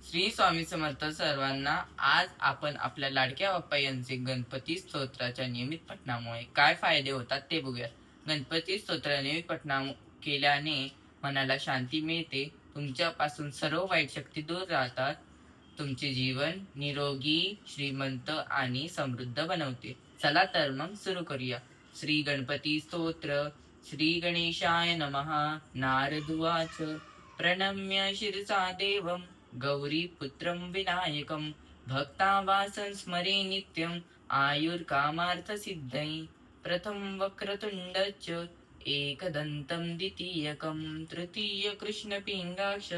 श्री स्वामी समर्थ सर्वांना. आज आपण आपल्या लाडक्या बाप्पा यांचे गणपती स्तोत्राच्या नियमित पठणामुळे काय फायदे होतात ते बघूया. गणपती स्तोत्र नियमित पठण केल्याने मनाला शांती मिळते, तुमच्यापासून सर्व वाईट शक्ती दूर राहतात, तुमचे जीवन निरोगी, श्रीमंत आणि समृद्ध बनवते. चला तर मग सुरू करूया. श्री गणपती स्तोत्र. श्री गणेशाय नमः. नारद उवाच. प्रणम्य शिरसा देवं गौरीपुत्रं विनायकं भक्तावासं स्मरे नित्यं आयुर्कामार्थसिद्धये. प्रथमं वक्रतुण्डश्च एकदन्तं द्वितीयकं तृतीय कृष्णपिङ्गाक्ष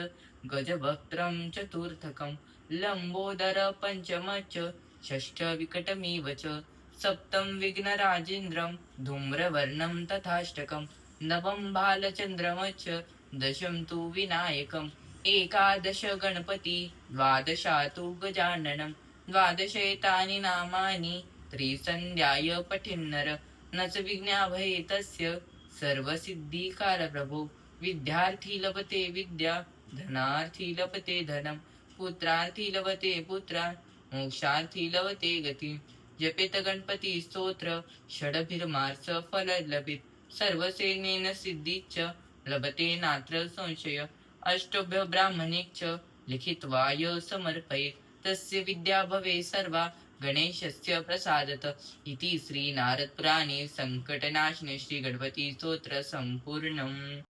गजवक्त्रं चतुर्थकं लम्बोदर पञ्चमश्च षष्ठ विकटमिव च सप्तं विघ्नराजेन्द्रं धूम्रवर्णं तथाष्टकं नवं बालचन्द्रमश्च दशं तु विनायकम् एकादश गणपती द्वादशा तु गजाननं द्वादशैतानि नामानि त्रिसन्ध्याय पठेन्नर न च विघ्नाभये तस्य सर्वसिद्धिकार प्रभो. विद्यार्थी लभते विद्या, धनार्थी लभते धनं, पुत्रार्थी लभते पुत्रान्, मोक्षार्थी लभते गती. जपेत गणपती स्तोत्र षडभिर्मार्स फल लभित सर्वसेनेन सिद्धीच्च लभते नात्र संशय. अष्टभ्य ब्राह्मणेच्च लिखित्वा य समर्पयेत् तस्य विद्या भवे सर्वा गणेशस्य प्रसादत. इति श्री नारद पुराणे संकटनाशने श्री गणपती स्तोत्र संपूर्णम्.